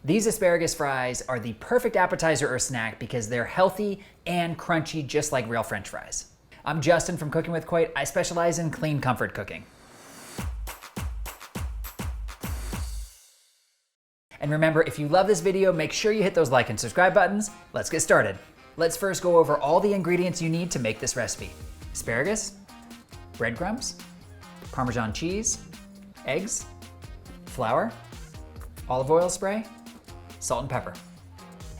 These asparagus fries are the perfect appetizer or snack because they're healthy and crunchy just like real French fries. I'm Justin from Cooking with Coit. I specialize in clean comfort cooking. And remember, if you love this video, make sure you hit those like and subscribe buttons. Let's get started. Let's first go over all the ingredients you need to make this recipe. Asparagus, breadcrumbs, Parmesan cheese, eggs, flour, olive oil spray, salt and pepper.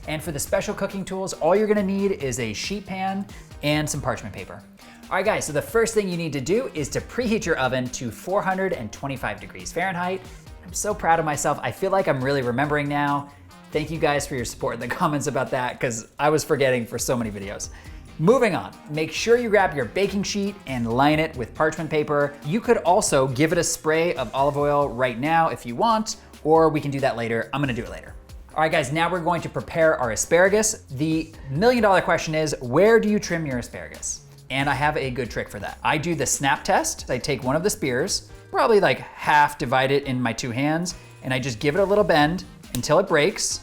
And for the special cooking tools, all you're gonna need is a sheet pan and some parchment paper. All right guys, so the first thing you need to do is to preheat your oven to 425 degrees Fahrenheit. I'm so proud of myself. I feel like I'm really remembering now. Thank you guys for your support in the comments about that because I was forgetting for so many videos. Moving on, make sure you grab your baking sheet and line it with parchment paper. You could also give it a spray of olive oil right now if you want, or we can do that later. I'm gonna do it later. All right guys, now we're going to prepare our asparagus. The million-dollar question is, where do you trim your asparagus? And I have a good trick for that. I do the snap test. I take one of the spears, probably like half, divide it in my two hands, and I just give it a little bend until it breaks.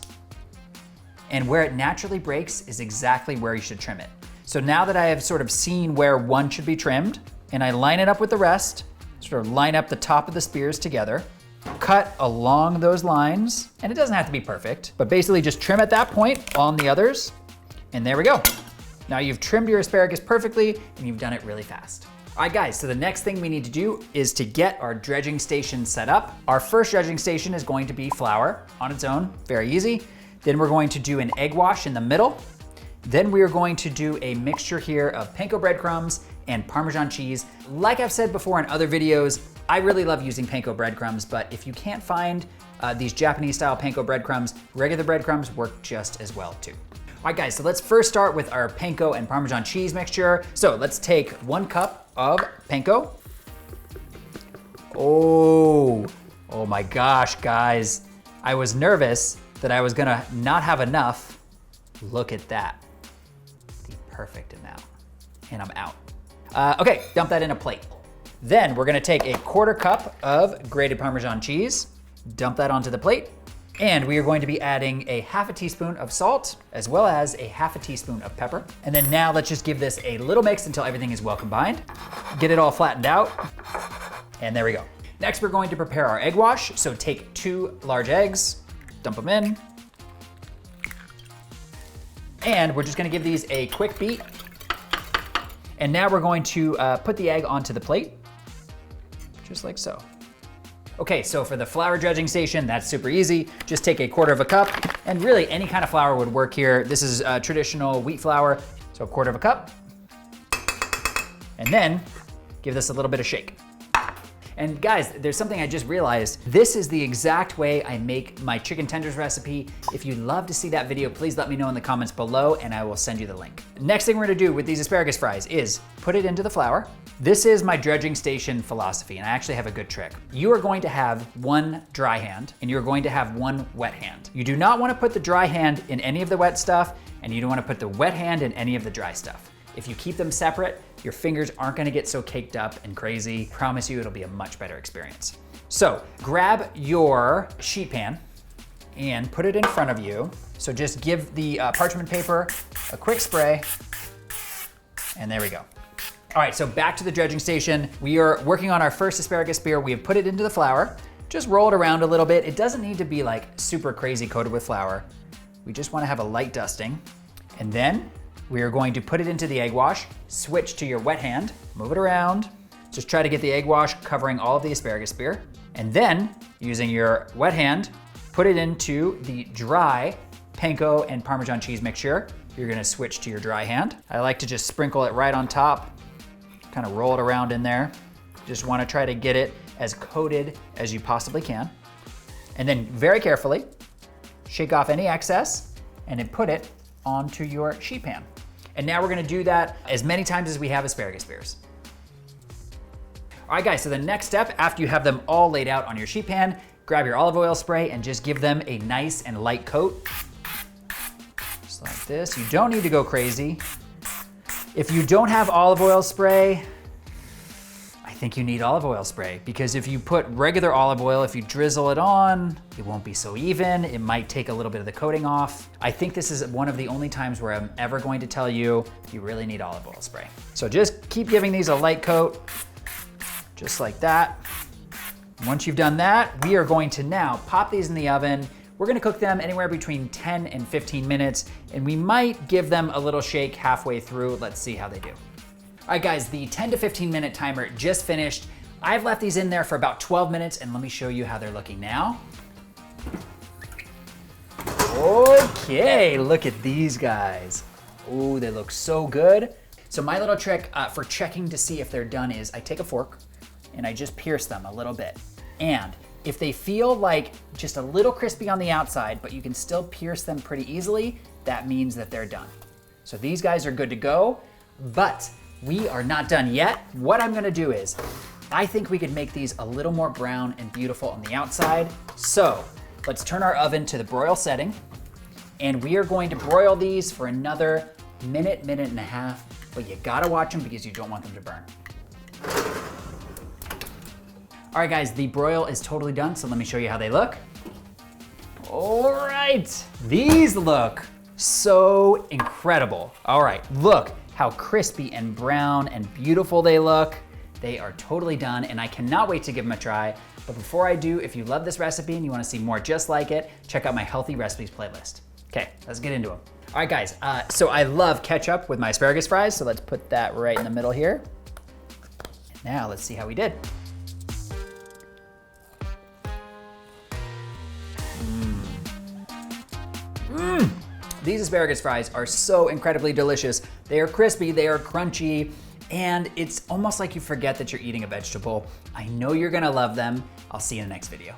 And where it naturally breaks is exactly where you should trim it. So now that I have sort of seen where one should be trimmed, and I line it up with the rest, sort of line up the top of the spears together, cut along those lines, and it doesn't have to be perfect, but basically just trim at that point on the others, and there we go. Now you've trimmed your asparagus perfectly, and you've done it really fast. All right guys, so the next thing we need to do is to get our dredging station set up. Our first dredging station is going to be flour on its own, very easy. Then we're going to do an egg wash in the middle. Then we are going to do a mixture here of panko breadcrumbs and Parmesan cheese. Like I've said before in other videos, I really love using panko breadcrumbs, but if you can't find these Japanese style panko breadcrumbs, regular breadcrumbs work just as well too. All right guys, so let's first start with our panko and Parmesan cheese mixture. So let's take 1 cup of panko. Oh my gosh, guys. I was nervous that I was gonna not have enough. Look at that, the perfect amount, and I'm out. Okay, dump that in a plate. Then we're gonna take a 1/4 cup of grated Parmesan cheese, dump that onto the plate, and we are going to be adding a 1/2 teaspoon of salt, as well as a 1/2 teaspoon of pepper. And then now let's just give this a little mix until everything is well combined. Get it all flattened out, and there we go. Next, we're going to prepare our egg wash. So take 2 large eggs, dump them in, and we're just gonna give these a quick beat. And now we're going to put the egg onto the plate, just like so. Okay, so for the flour dredging station, that's super easy. Just take a 1/4 cup, and really any kind of flour would work here. This is traditional wheat flour, so 1/4 cup. And then give this a little bit of shake. And guys, there's something I just realized. This is the exact way I make my chicken tenders recipe. If you'd love to see that video, please let me know in the comments below and I will send you the link. Next thing we're gonna do with these asparagus fries is put it into the flour. This is my dredging station philosophy, and I actually have a good trick. You are going to have 1 dry hand and you're going to have 1 wet hand. You do not wanna put the dry hand in any of the wet stuff, and you don't wanna put the wet hand in any of the dry stuff. If you keep them separate, your fingers aren't gonna get so caked up and crazy. Promise you it'll be a much better experience. So grab your sheet pan and put it in front of you. So just give the parchment paper a quick spray, and there we go. All right, so back to the dredging station. We are working on our first asparagus spear. We have put it into the flour. Just roll it around a little bit. It doesn't need to be like super crazy coated with flour. We just wanna have a light dusting. And then we are going to put it into the egg wash, switch to your wet hand, move it around. Just try to get the egg wash covering all of the asparagus spear. And then, using your wet hand, put it into the dry panko and Parmesan cheese mixture. You're gonna switch to your dry hand. I like to just sprinkle it right on top, kind of roll it around in there. Just wanna try to get it as coated as you possibly can. And then very carefully, shake off any excess and then put it onto your sheet pan. And now we're gonna do that as many times as we have asparagus spears. All right guys, so the next step after you have them all laid out on your sheet pan, grab your olive oil spray and just give them a nice and light coat. Just like this. You don't need to go crazy. If you don't have olive oil spray, I think you need olive oil spray, because if you put regular olive oil, if you drizzle it on, it won't be so even. It might take a little bit of the coating off. I think this is one of the only times where I'm ever going to tell you you really need olive oil spray. So just keep giving these a light coat, just like that. Once you've done that, we are going to now pop these in the oven. We're gonna cook them anywhere between 10 and 15 minutes, and we might give them a little shake halfway through. Let's see how they do. All right guys, the 10 to 15 minute timer just finished. I've left these in there for about 12 minutes, and let me show you how they're looking now. Okay, look at these guys. Oh, they look so good. So my little trick for checking to see if they're done is I take a fork and I just pierce them a little bit. And if they feel like just a little crispy on the outside, but you can still pierce them pretty easily, that means that they're done. So these guys are good to go, but we are not done yet. What I'm gonna do is, I think we could make these a little more brown and beautiful on the outside. So let's turn our oven to the broil setting, and we are going to broil these for another minute and a half, but you gotta watch them because you don't want them to burn. All right guys, the broil is totally done, so let me show you how they look. All right, these look so incredible. All right, look how crispy and brown and beautiful they look. They are totally done, and I cannot wait to give them a try. But before I do, if you love this recipe and you wanna see more just like it, check out my healthy recipes playlist. Okay, let's get into them. All right guys, so I love ketchup with my asparagus fries, so let's put that right in the middle here. Now let's see how we did. These asparagus fries are so incredibly delicious. They are crispy, they are crunchy, and it's almost like you forget that you're eating a vegetable. I know you're gonna love them. I'll see you in the next video.